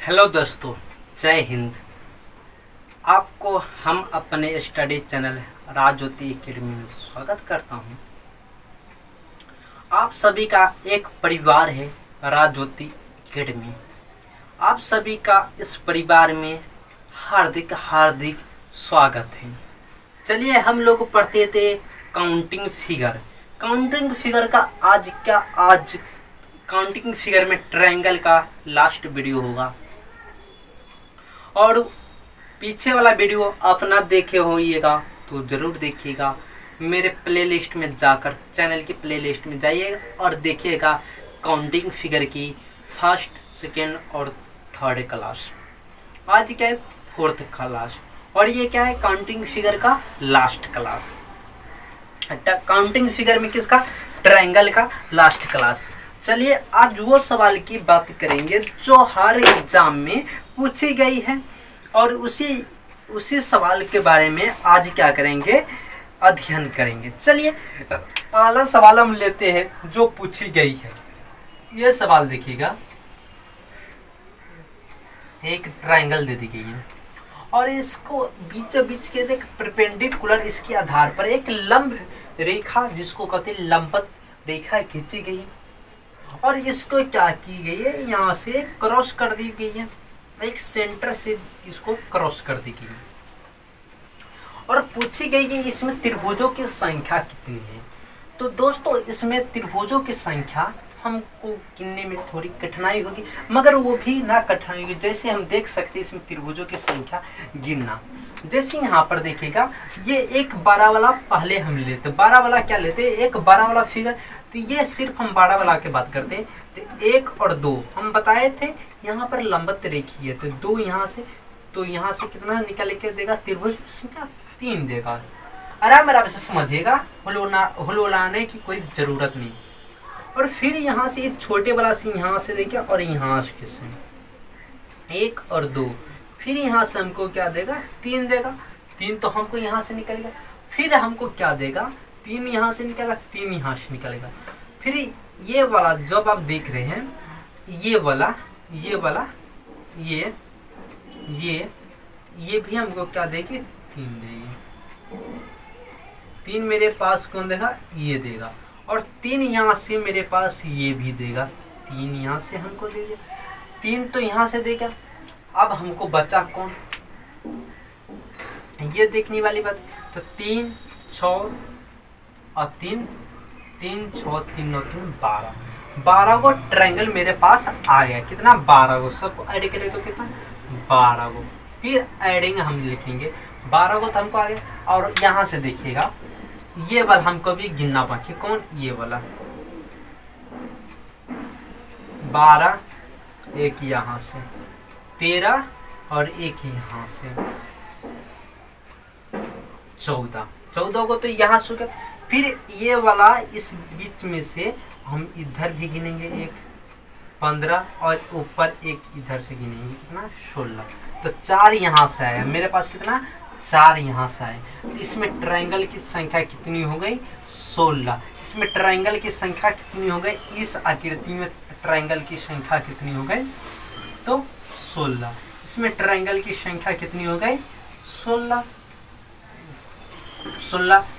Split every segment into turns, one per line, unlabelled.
Hello दोस्तों, जय हिंद। आपको हम अपने स्टडी चैनल राजज्योति एकेडमी में स्वागत करता हूं। आप सभी का एक परिवार है राजज्योति एकेडमी। आप सभी का इस परिवार में हार्दिक हार्दिक स्वागत है। चलिए हम लोग पढ़ते थे काउंटिंग फिगर। काउंटिंग फिगर का आज काउंटिंग फिगर में ट्रायंगल का लास्ट वीडियो होगा और पीछे वाला वीडियो आप ना देखे होइएगा तो ज़रूर देखिएगा। मेरे प्लेलिस्ट में जाकर चैनल की प्लेलिस्ट में जाइएगा और देखिएगा काउंटिंग फिगर की फर्स्ट, सेकेंड और थर्ड क्लास। आज क्या है, फोर्थ क्लास, और ये क्या है, काउंटिंग फिगर का लास्ट क्लास। काउंटिंग फिगर में किसका, ट्रायंगल का लास्ट क्लास। चलिए आज वो सवाल की बात करेंगे जो हर एग्जाम में पूछी गई है और उसी सवाल के बारे में आज क्या करेंगे, अध्ययन करेंगे। चलिए पहला सवाल हम लेते हैं जो पूछी गई है। ये सवाल देखिएगा, एक ट्रायंगल दे दी गई है और इसको बीचों बीच के एक परपेंडिकुलर इसके आधार पर एक लंब रेखा जिसको कहते हैं लंबवत रेखा खींची गई और इसको क्या की गई है, यहाँ से क्रॉस कर दी गई है, एक सेंटर से इसको क्रॉस कर दी गई और पूछी गई कि इसमें त्रिभुजों की संख्या कितनी है। तो दोस्तों इसमें त्रिभुजों की संख्या हमको गिनने में थोड़ी कठिनाई होगी, मगर वो भी ना कठिनाई होगी। जैसे हम देख सकते हैं इसमें त्रिभुजों की संख्या गिनना, जैसे यहाँ पर देखिएगा ये एक 12 वाला पहले हम लेते, 12 वाला क्या लेते, एक 12 वाला फिगर। तो ये सिर्फ हम 12 वाला की बात करते हैं। तो 1 और 2 हम बताए थे यहाँ पर लंबवत रेखी है, तो 2 यहाँ से, तो यहाँ से कितना निकल के देगा, त्रिभुज संख्या 3 देगा। आराम से समझिएगा, हुलहुलाने की कोई जरूरत नहीं। और फिर यहाँ से ये छोटे वाला से यहाँ से देखिए और यहाँ से 1 और 2, फिर यहाँ से हमको क्या देगा, 3 देगा। 3 तो हमको यहाँ से निकलेगा, फिर हमको क्या देगा, 3 यहाँ से निकलेगा, 3 यहाँ से निकलेगा। फिर ये वाला जब आप देख रहे हैं, ये वाला ये भी हमको क्या देगी, 3 देगी। 3 मेरे पास कौन देगा, ये देगा, और 3 यहाँ से मेरे पास ये भी देगा। 3 यहाँ से हमको देगा, 3 तो यहाँ से देगा। अब हमको बचा कौन, ये देखने वाली बात। तो 3, 6 और 3, 3, 6, 3 और 3, 12 को ट्रायंगल मेरे पास आ गया। कितना, 12 को। सबको ऐड करें तो कितना, 12 को। फिर एडिंग हम लिखेंगे, 12 को तो हमको आ गया। और यहाँ से देखिएगा ये वाला हमको भी गिनना बाकी, कौन, ये वाला 12, एक यहाँ से 13 और एक यहाँ से 14 को तो यहाँ से। फिर ये वाला इस बीच में से हम इधर भी गिनेंगे, एक 15 और ऊपर एक इधर से गिनेंगे, कितना, 16। तो 4 यहाँ से आया मेरे पास, कितना, 4 यहाँ से आए। तो इसमें ट्रायंगल की संख्या कितनी हो गई, 16। इसमें ट्रायंगल की संख्या कितनी हो गई, इस आकृति में ट्रायंगल की संख्या कितनी हो गई, तो 16। इसमें ट्रायंगल की संख्या कितनी हो गई, 16।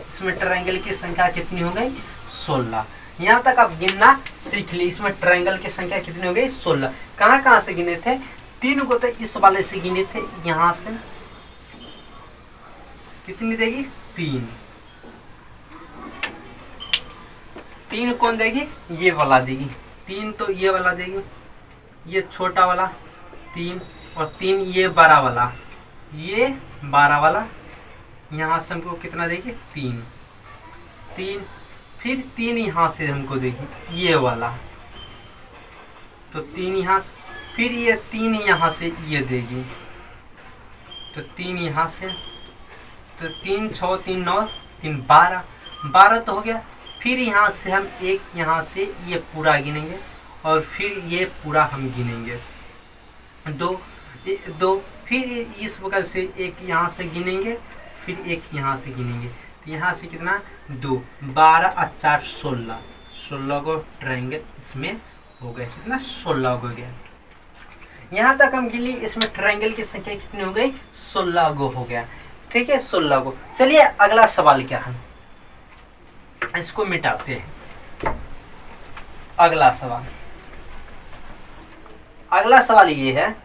इसमें ट्रायंगल की संख्या कितनी हो गई, 16। यहाँ तक आप गिनना सीख ली। इसमें ट्रायंगल की संख्या कितनी हो गई, 16। कहाँ से गिने थे, 3 को तो इस वाले से गिने थे, यहाँ से कितनी देगी, 3। 3 कौन देगी, ये वाला देगी। 3 तो ये वाला देगी, ये छोटा वाला 3, और 3 ये बड़ा वाला, ये 12 वाला। यहाँ से हमको कितना देगी, 3। फिर 3 यहाँ से हमको देगी, ये वाला, तो 3 यहाँ से। फिर ये 3 यहाँ से ये देगी, तो 3 यहाँ से, तो 3, 6, 3, 9, 3, 12 तो हो गया। फिर यहाँ से हम एक यहाँ से ये पूरा गिनेंगे और फिर ये पूरा हम गिनेंगे, 2। फिर इस बगल से एक यहाँ से गिनेंगे, फिर एक यहाँ से गिनेंगे, तो यहाँ से कितना, 2, 12 और 4, 16 को ट्रायंगल इसमें हो गया, कितना, 16 हो गया। यहाँ तक हम गिन ली। इसमें ट्रायंगल की संख्या कितनी हो गई? 16 गो हो गया। ठीक है, 16 गो। चलिए अगला सवाल क्या है, इसको मिटाते हैं। अगला सवाल, अगला सवाल ये है,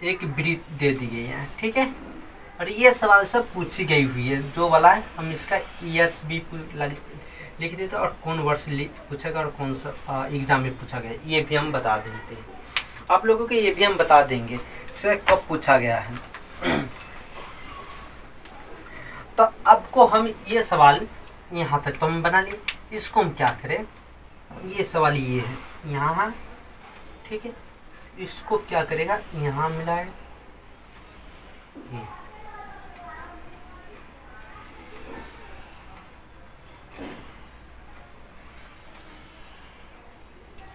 एक वृत्त दे दी गई है। ठीक है, और ये सवाल सब पूछी गई हुई है। जो वाला है हम इसका ईयर्स भी लिख देते और कौन वर्ष पूछा गया और कौन सा एग्जाम में पूछा गया, ये भी हम बता देते हैं आप लोगों को। ये भी हम बता देंगे इसे कब पूछा गया है। तो आपको हम ये सवाल यहाँ तक तो हम बना लिए। इसको हम क्या करें, ये सवाल ये है यहाँ, ठीक है, इसको क्या करेगा, यहाँ मिलाए ये,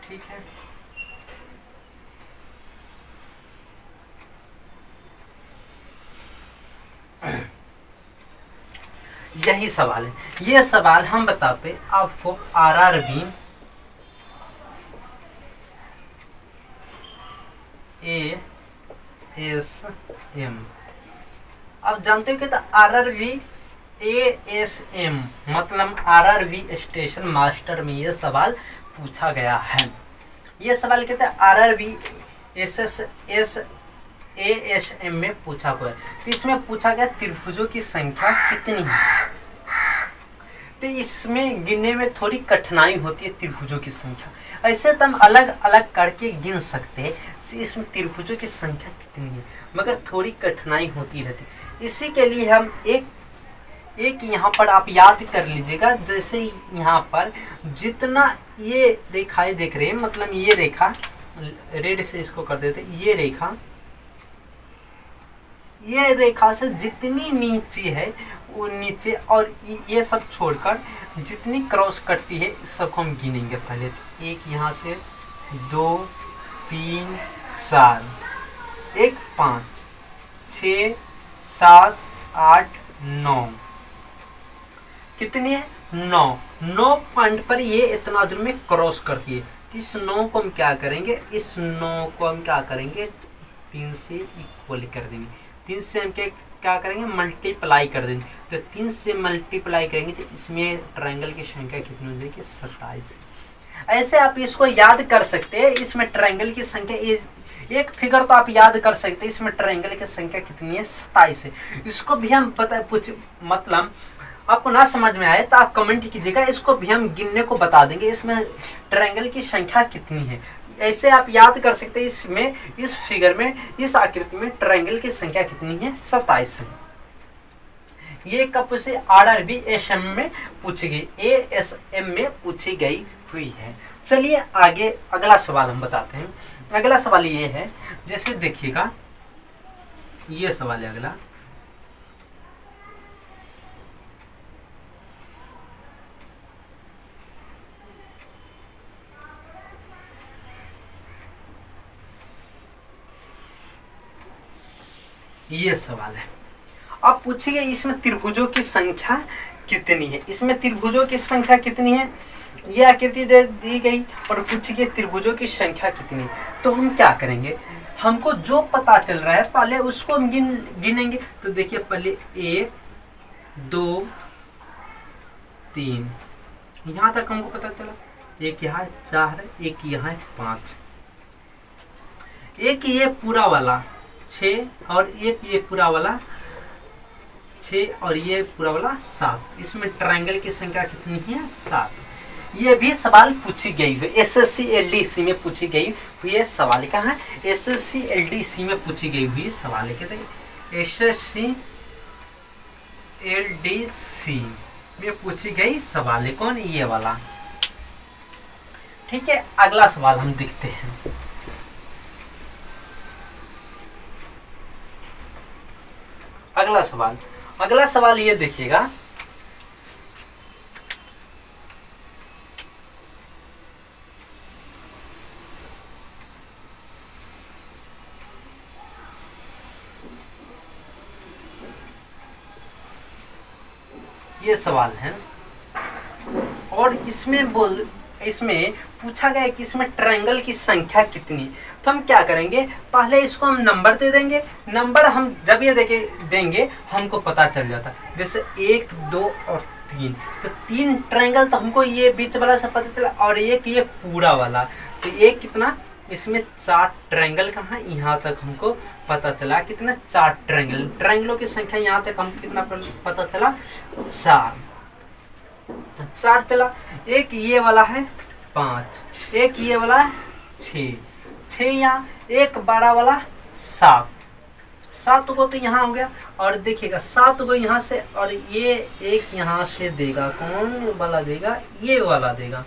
ठीक है। यही सवाल है। ये सवाल हम बताते आपको आरआरबी ASM। आप जानते हो कि आरआरबी ASM मतलब आरआरबी स्टेशन मास्टर में ये सवाल पूछा गया है। ये सवाल कहते हैं आरआरबी ASM में पूछा गया। तो इसमें पूछा गया त्रिभुजों की संख्या कितनी है। तो इसमें गिनने में थोड़ी कठिनाई होती है त्रिभुजों की संख्या। ऐसे तो हम अलग अलग करके गिन सकते हैं इसमें त्रिभुजों की संख्या कितनी है, मगर थोड़ी कठिनाई होती रहती। इसी के लिए हम एक यहाँ पर आप याद कर लीजिएगा। जैसे यहाँ पर जितना ये रेखाएं देख रहे हैं, मतलब ये रेखा रेड से इसको कर देते, ये रेखा से जितनी नीचे है वो नीचे, और ये सब छोड़कर जितनी क्रॉस करती है सबको हम गिनेंगे। पहले तो एक यहाँ से 2 3 4, 1 5 6 7 8 9, कितनी है 9 पॉइंट पर ये इतना दूर में क्रॉस करती है। इस 9 को हम क्या करेंगे, इस 9 को हम क्या करेंगे 3 से इक्वल कर देंगे। 3 से हम क्या करेंगे मल्टीप्लाई कर देंगे। तो 3 से मल्टीप्लाई करेंगे तो इसमें ट्रायंगल की संख्या कितनी हो जाएगी 27। ऐसे आप इसको याद कर सकते हैं। इसमें ट्रायंगल की संख्या एक फिगर तो आप याद कर सकते हैं। इसमें ट्रायंगल की संख्या कितनी है 27 है। इसको भी हम पता मतलब आपको ना समझ में आए तो आप कमेंट कीजिएगा, इसको भी हम गिनने को बता देंगे इसमें ट्रायंगल की संख्या कितनी है। ऐसे आप याद कर सकते हैं। इसमें इस फिगर में इस आकृति में ट्रायंगल की संख्या कितनी है 27 है। ये कब से आरआरबी ASM में पूछी गई, ASM में पूछी गई हुई है। चलिए आगे अगला सवाल हम बताते हैं। अगला सवाल ये है, जैसे देखिएगा ये सवाल है अगला। ये सवाल है, अब पूछिए इसमें त्रिभुजों की संख्या कितनी है। इसमें त्रिभुजों की संख्या कितनी है, ये आकृति दे दी गई और पूछिए त्रिभुजों की संख्या कितनी है। तो हम क्या करेंगे, हमको जो पता चल रहा है पहले उसको हम गिनेंगे। तो देखिए पहले 1 2 3, यहाँ तक हमको पता चला। एक यहाँ 4, एक यहाँ 5, एक ये पूरा वाला 6, और एक ये पूरा वाला 6, और ये पूरा वाला 7। इसमें ट्रायंगल की संख्या कितनी है 7। ये भी सवाल पूछी गई है SSC LDC में पूछी गई हुई है। सवाल कहाँ है SSC LDC में पूछी गई हुई सवाल है। कहते हैं SSC LDC में पूछी गई सवाल है। कौन, ये वाला। ठीक है, अगला सवाल हम देखते हैं। अगला सवाल ये देखिएगा, ये सवाल है और इसमें इसमें पूछा गया है कि इसमें ट्रायंगल की संख्या कितनी, तो हम क्या करेंगे, पहले इसको हम नंबर दे देंगे। नंबर हम जब ये देंगे हमको पता चल जाता, जैसे 1 2 और 3, तो 3 ट्रायंगल तो हमको ये बीच वाला से पता चला, और एक ये पूरा वाला, तो ये कितना, इसमें 4 ट्रायंगल कहाँ, यहाँ तक हमको पता चला कितना, 4 ट्रायंगल, ट्रायंगलों की संख्या यहाँ तक हमको कितना पता चला, 4 चला। एक ये वाला है 5, एक ये वाला है 6 यहाँ, एक बड़ा वाला 7 को तो यहाँ हो गया, और देखिएगा 7 को यहाँ से, और ये एक यहाँ से देगा, कौन वाला देगा, ये वाला देगा,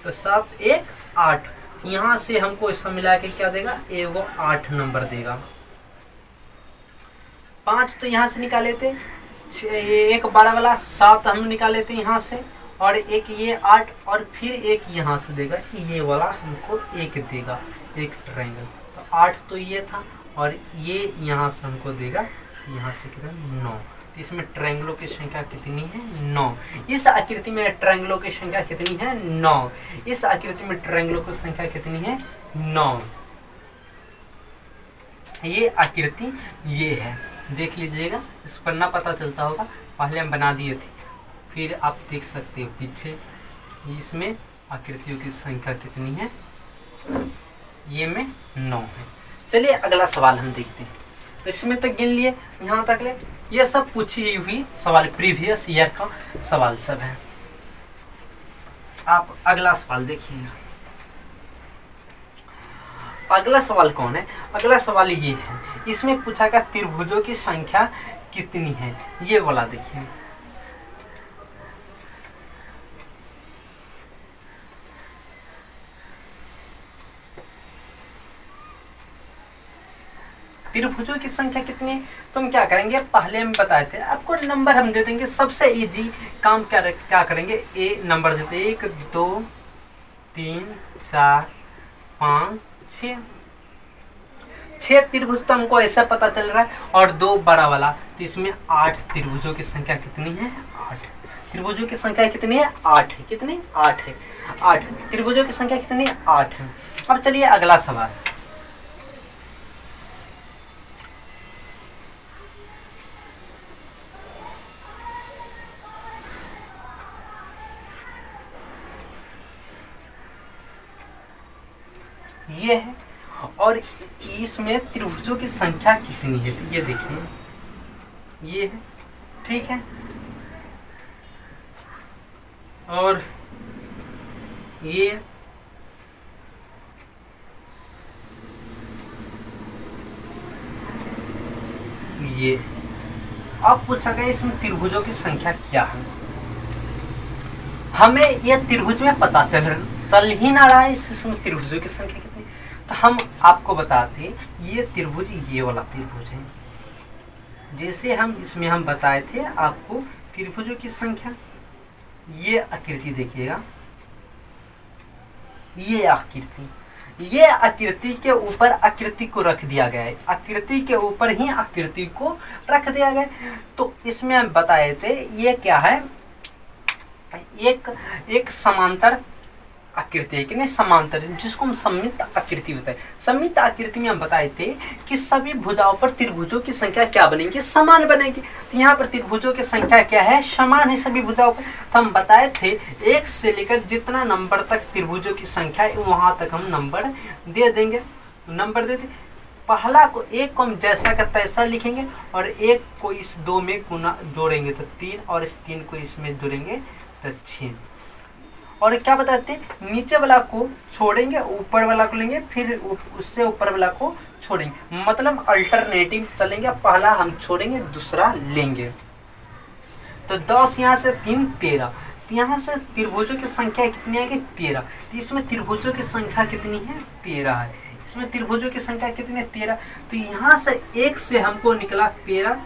तो 7 1 8, यहाँ से हमको इसका मिला के क्या देगा, एगो 8 नंबर देगा। 5 तो यहाँ से निकाले थे, एक 12 वाला 7 हम निकाले थे यहाँ से, और एक ये 8, और फिर एक यहाँ से देगा, ये वाला हमको 1 देगा, एक ट्रायंगल, तो 8 तो ये था, और ये यहाँ से हमको देगा, यहाँ से कितना 9, तो इसमें ट्रायंगलों की संख्या कितनी है, 9। इस आकृति में ट्रायंगलों की संख्या कितनी है, 9। इस आकृति में ट्रायंगलों की संख्या कितनी है, 9। ये आकृति ये है, देख लीजिएगा, इस पर ना पता चलता होगा, पहले हम बना दिए थे, फिर आप देख सकते हो पीछे इसमें आकृतियों की संख्या कितनी है, ये में 9 है। चलिए अगला सवाल हम देखते हैं, इसमें तक गिन लिए, यहाँ तक ले, ये सब पूछी हुई सवाल, प्रीवियस ईयर का सवाल सब है। आप अगला सवाल देखिएगा। अगला सवाल कौन है, अगला सवाल ये है, इसमें पूछा गया त्रिभुजों की संख्या कितनी है, ये वाला देखिए। त्रिभुजों की संख्या कितनी है, तो हम क्या करेंगे, पहले हम बताए थे आपको, नंबर हम दे देंगे, सबसे इजी काम क्या करेंगे, ए नंबर देते, 1 2 3 4 5 6 त्रिभुज तो हमको ऐसा पता चल रहा है, और 2 बड़ा वाला, तो इसमें 8 त्रिभुजों की संख्या कितनी है, 8 त्रिभुजों की संख्या कितनी है, 8 है, कितनी 8 है, 8 त्रिभुजों की संख्या कितनी है, 8 है। अब चलिए अगला सवाल, ये है, और इसमें त्रिभुजों की संख्या कितनी है, तो ये देखिए, ये है, ठीक है, और ये अब पूछा गया इसमें त्रिभुजों की संख्या क्या है, हमें यह त्रिभुज में पता चल ही ना रहा है, इसमें त्रिभुजों की संख्या कितनी, तो हम आपको बताते, ये त्रिभुज ये वाला त्रिभुज है, जैसे हम इसमें हम बताए थे आपको त्रिभुजों की संख्या, ये आकृति देखिएगा, ये आकृति के ऊपर आकृति को रख दिया गया है, आकृति के ऊपर ही आकृति को रख दिया गया है। तो इसमें हम बताए थे ये क्या है, एक समांतर आकृति है कि नहीं, समांतर, जिसको हम सममित आकृति होता है। सममित आकृति में हम बताए थे कि सभी भुजाओं पर त्रिभुजों की संख्या क्या बनेगी, समान बनेगी। तो यहाँ पर त्रिभुजों की संख्या क्या है, समान है सभी भुजाओं पर। तो हम बताए थे 1 से लेकर जितना नंबर तक त्रिभुजों की संख्या है वहां तक हम नंबर दे देंगे। तो नंबर दे दें, पहला को 1 को हम जैसा का तैसा लिखेंगे, और 1 को इस 2 में गुना जोड़ेंगे तो 3, और इस 3 को इसमें जोड़ेंगे तो 6। और क्या बताते हैं, नीचे वाला को छोड़ेंगे, ऊपर वाला को लेंगे, फिर उससे ऊपर वाला को छोड़ेंगे, मतलब अल्टरनेटिव चलेंगे, पहला हम छोड़ेंगे दूसरा लेंगे। तो 10 यहाँ से 3 13, यहाँ से त्रिभुजों की संख्या कितनी आएगी, 13। तो इसमें त्रिभुजों की संख्या कितनी है, 13 है। इसमें त्रिभुजों की संख्या कितनी है, 13। तो यहाँ से 1 से हमको निकला 13,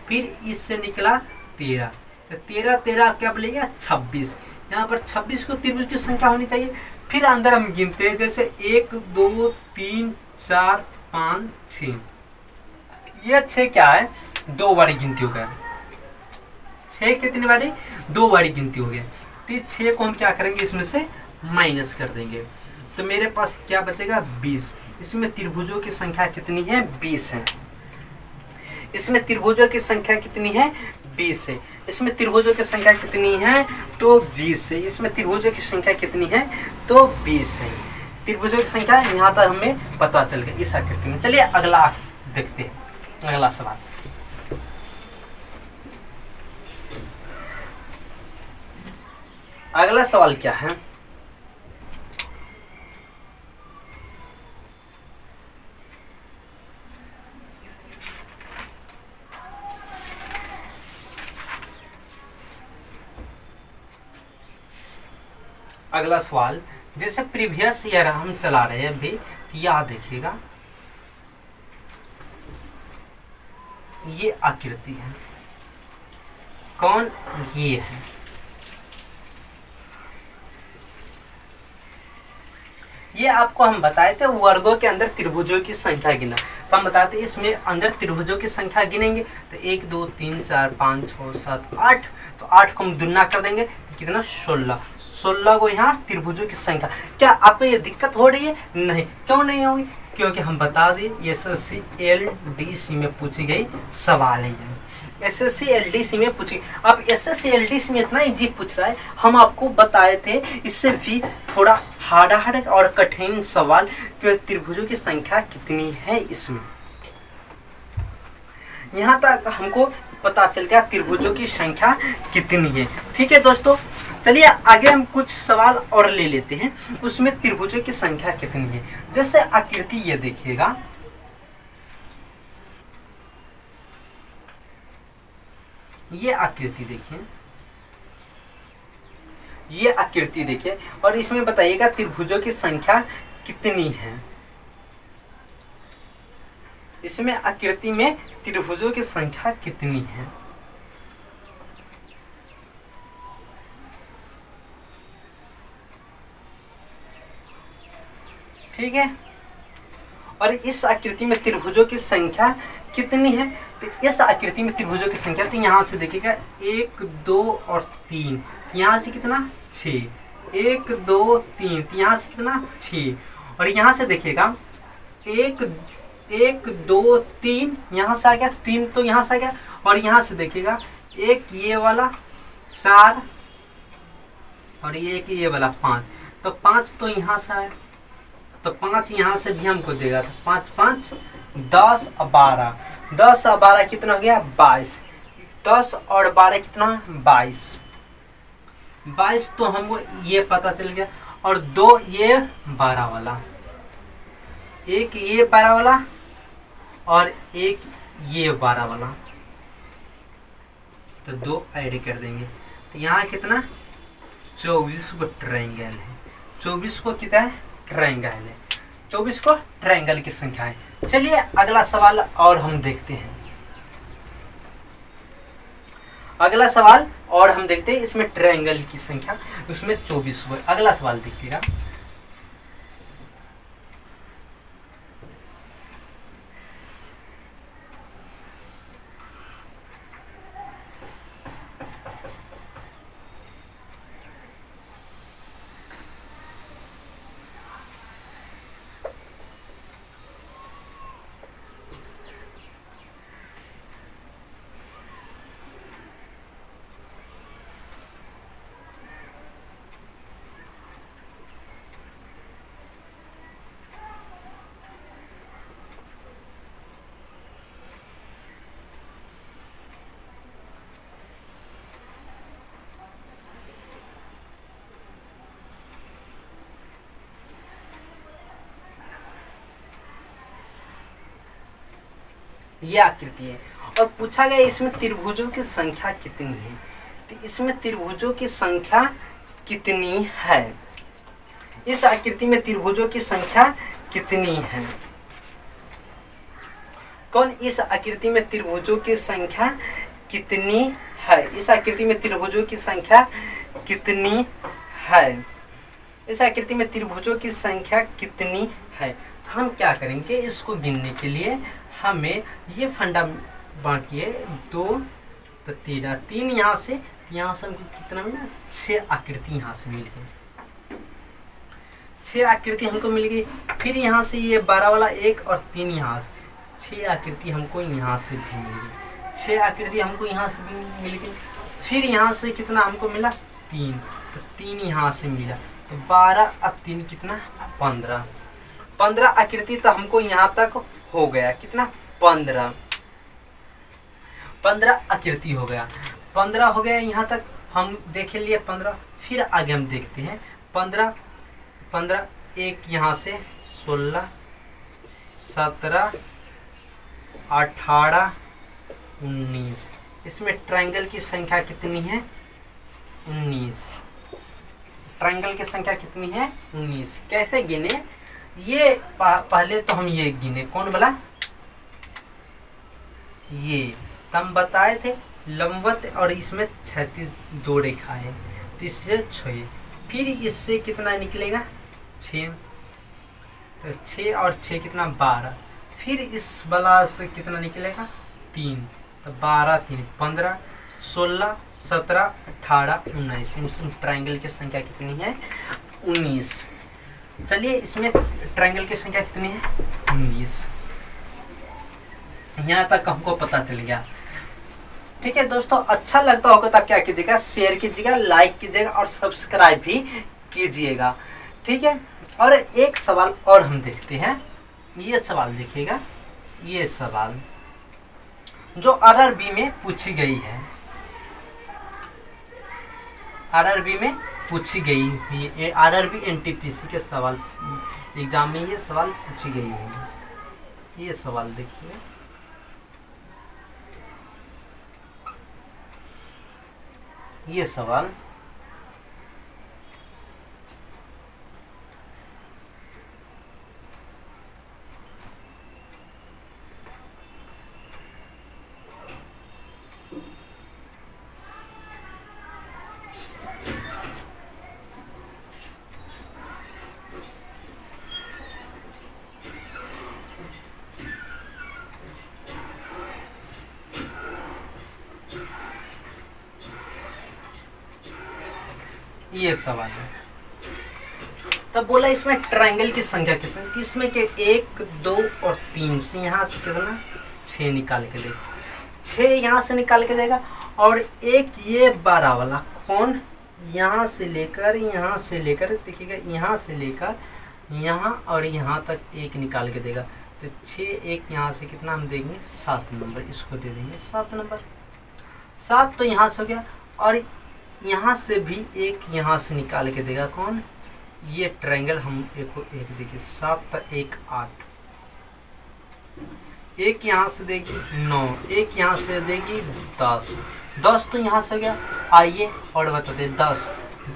फिर इससे निकला 13, तो 13 13 आप क्या बोलेंगे, 26। यहाँ पर 26 को त्रिभुज की संख्या होनी चाहिए। फिर अंदर हम गिनते हैं, जैसे 1 2 3 4 5 6, ये 6 क्या है, 2 बारी गिनती हो गया। 6 कितनी बारी, 2 बारी गिनती हो गया। तो 6 को हम क्या करेंगे, इसमें से माइनस कर देंगे तो मेरे पास क्या बचेगा 20। इसमें त्रिभुजों की संख्या कितनी है 20 है। इसमें त्रिभुजों की संख्या कितनी है 20 है। इसमें त्रिभुजों की संख्या कितनी है तो 20 है। इसमें त्रिभुजों की संख्या कितनी है तो 20 है। त्रिभुजों की संख्या यहाँ तक हमें पता चल गई इस आकृति में। चलिए अगला देखते हैं, अगला सवाल। अगला सवाल क्या है, अगला सवाल जैसे प्रीवियस ईयर हम चला रहे हैं अभी, याद देखिएगा ये आकृति है, कौन ये है, ये आपको हम बताए थे वर्गों के अंदर त्रिभुजों की संख्या गिना। तो हम बताते इसमें अंदर त्रिभुजों की संख्या गिनेंगे तो 1 2 3 4 5 6 7 8, तो 8 को हम दुगना कर देंगे तो कितना 16। 16 को यहाँ त्रिभुजों की संख्या। क्या आपको ये दिक्कत हो रही है? नहीं। क्यों नहीं होगी? क्योंकि हम बता दें ये SSC LDC में पूछी गई सवाल है। SSC LDC में पूछी। अब SSC LDC में इतना इजी पूछ रहा है, हम आपको बताए थे इससे भी थोड़ा हार्ड और कठिन सवाल कि त्रिभुजों की संख्या कितनी है। इसमें यहाँ तक हमको पता चल गया त्रिभुजों की संख्या कितनी है। ठीक है दोस्तों, चलिए आगे हम कुछ सवाल और ले लेते हैं, उसमें त्रिभुजों की संख्या कितनी है। जैसे आकृति ये देखिएगा, ये आकृति देखिए, ये आकृति देखिए और इसमें बताइएगा त्रिभुजों की संख्या कितनी है। इसमें आकृति में त्रिभुजों की संख्या कितनी है। ठीक है, और इस आकृति में त्रिभुजों की संख्या कितनी है। तो इस आकृति में त्रिभुजों की संख्या तो यहाँ से देखिएगा 1 2 और 3, यहाँ से कितना 6, 1 2 3, यहाँ से कितना 6, और यहाँ से देखिएगा 1 2 3, यहाँ से आ गया 3, तो यहाँ से आ गया, और यहाँ से देखिएगा एक ये वाला 4 और एक ये वाला 5, तो 5 तो यहाँ से आया, तो 5 यहाँ से भी हमको देगा, तो 5 5 10 और 12, 10 और 12 कितना हो गया 22, 10 और 12 कितना 22, 22 तो हमको ये पता चल गया, और 2 ये 12 वाला, एक ये 12 वाला और एक ये 12 वाला, तो 2 ऐड कर देंगे तो यहाँ कितना 24 को ट्रायंगल है। 24 को कितना है ट्रायंगल है, 24 को ट्रायंगल की संख्या है। चलिए अगला सवाल और हम देखते हैं, अगला सवाल और हम देखते हैं इसमें ट्रायंगल की संख्या, उसमें 24 हुआ। अगला सवाल देखिएगा, ये आकृति है और पूछा गया इसमें त्रिभुजों की संख्या कितनी है। तो इसमें त्रिभुजों की संख्या कितनी है, इस आकृति में त्रिभुजों की संख्या कितनी है। कौन इस आकृति में त्रिभुजों की संख्या कितनी है, इस आकृति में त्रिभुजों की संख्या कितनी है, इस आकृति में त्रिभुजों की संख्या कितनी है। तो हम क्या करेंगे, इसको गिनने के लिए हमें ये फंडा बांटिए 2 तो 3 यहाँ से हमको कितना मिला 6 आकृति यहाँ से मिल गई। 6 आकृति हमको मिल गई। फिर यहाँ से ये 12 वाला 1 और 3 यहाँ से 6 आकृति हमको यहाँ से भी मिल गई। 6 आकृति हमको यहाँ से भी मिल गई। फिर यहाँ से कितना हमको मिला 3, तो 3 यहाँ से मिला, तो 12 और 3 कितना 15। 15 आकृति तो हमको यहाँ तक हो गया, कितना 15 आकृति हो गया। 15 हो गया यहाँ तक हम देख लिए 15। फिर आगे हम देखते हैं 15 एक यहाँ से 16 17 18 19। इसमें ट्रायंगल की संख्या कितनी है 19। ट्रायंगल की संख्या कितनी है 19। कैसे गिने ये पहले तो हम ये गिने, कौन वाला ये तो हम बताए थे लंबवत, और इसमें 36 दो रेखा है, तो इससे 6। फिर इससे कितना निकलेगा 6, तो 6 और 6 कितना 12। फिर इस वाला से कितना निकलेगा 3, तो 12 3 15 16 17 18 19। इसमें ट्रायंगल की संख्या कितनी है 19। चलिए इसमें ट्रायंगल की संख्या कितनी है 19। यहाँ तक हमको पता चल गया। ठीक है दोस्तों, अच्छा लगता होगा तो क्या कीजिएगा, शेयर कीजिएगा, लाइक कीजिएगा और सब्सक्राइब भी कीजिएगा। ठीक है, और एक सवाल और हम देखते हैं। ये सवाल देखिएगा, ये सवाल जो आरआरबी में पूछी गई है, आरआरबी में पूछी गई है, आरआरबी एनटीपीसी के सवाल एग्जाम में ये सवाल पूछी गई है। ये सवाल देखिए, ये सवाल ये सवाल है। तब बोला इसमें ट्रायंगल की संख्या कितनी, इसमें के 1 2 और 3 से यहाँ से कितना 6 निकाल के देगा, 6 यहाँ से निकाल के देगा। और एक ये 12 वाला कौन, यहाँ से लेकर देखिएगा, यहाँ से लेकर यहाँ और यहाँ तक 1 निकाल के देगा, तो 6 1 यहाँ से कितना हम देंगे 7 नंबर, इसको दे देंगे 7 नंबर। 7 तो यहाँ से हो गया, और यहाँ से भी 1 यहाँ से निकाल के देगा, कौन ये ट्रायंगल हम एक देखिए 7 तो 1 8, 1 यहाँ से देगी 9, 1 यहाँ से देगी 10, 10 तो यहाँ से हो गया। आइए और बताते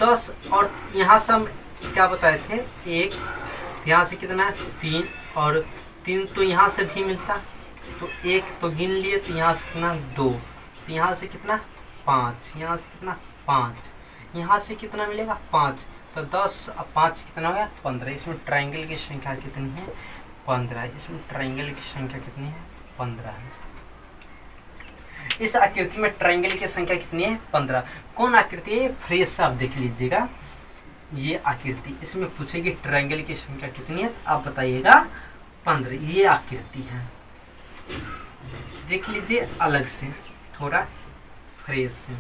10 और यहाँ से हम क्या बताए थे 1, यहाँ से कितना 3, और 3 तो यहाँ से भी मिलता, तो 1 तो गिन लिए, तो यहाँ से कितना 2, तो यहाँ से कितना 5, यहाँ से कितना 5, यहाँ से कितना मिलेगा 5, तो 10 और 5 कितना हो गया 15। इसमें ट्रायंगल की संख्या कितनी है 15। इसमें ट्रायंगल की संख्या कितनी है 15 है। इस आकृति में ट्रायंगल की संख्या कितनी है 15। कौन आकृति है, फ्रेश से आप देख लीजिएगा, ये आकृति इसमें पूछेगी ट्रायंगल की संख्या कितनी है, आप बताइएगा 15। ये आकृति है, देख लीजिए अलग से थोड़ा फ्रेश से।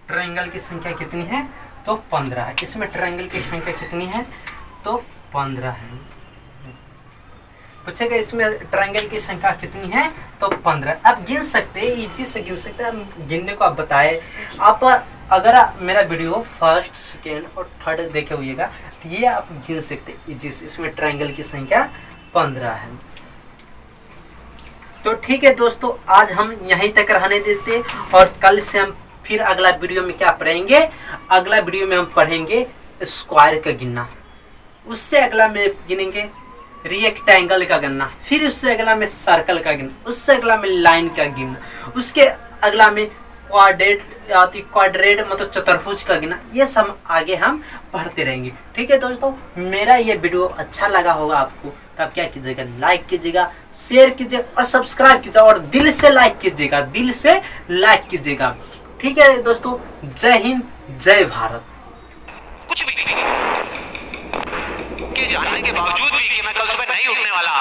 ट्रायंगल की संख्या कितनी है तो 15 है। इसमें ट्रायंगल की संख्या कितनी है तो 15 है। पूछेगा इसमें ट्रायंगल की संख्या कितनी है तो 15। आप गिन सकते हैं, इजी से गिन सकते हैं, गिनने को आप बताए। आप अगर मेरा वीडियो फर्स्ट सेकेंड और थर्ड देखे हुएगा तो ये आप गिन सकते हैं इजी से। इसमें ट्रायंगल की संख्या 15 है। तो ठीक है दोस्तों, आज हम यहीं तक रहने देते, और कल से हम फिर अगला वीडियो में क्या पढ़ेंगे, अगला वीडियो में हम पढ़ेंगे स्क्वायर का गिनना, उससे अगला में गिनेंगे रेक्टेंगल का गिनना, फिर उससे अगला में सर्कल का गिनना, उससे अगला में लाइन का गिनना, उसके अगला में क्वाड्रेट मतलब चतुर्भुज का गिनना। ये सब आगे हम पढ़ते रहेंगे। ठीक है दोस्तों, मेरा ये वीडियो अच्छा लगा होगा आपको तो आप क्या कीजिएगा, लाइक कीजिएगा, शेयर कीजिएगा और सब्सक्राइब कीजिएगा, और दिल से लाइक कीजिएगा, दिल से लाइक कीजिएगा। ठीक है दोस्तों, जय हिंद, जय भारत।
कुछ भी के जानने के बावजूद भी कि मैं कल सुबह नहीं उठने वाला,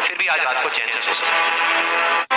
फिर भी आज रात को चैन से सो सकता।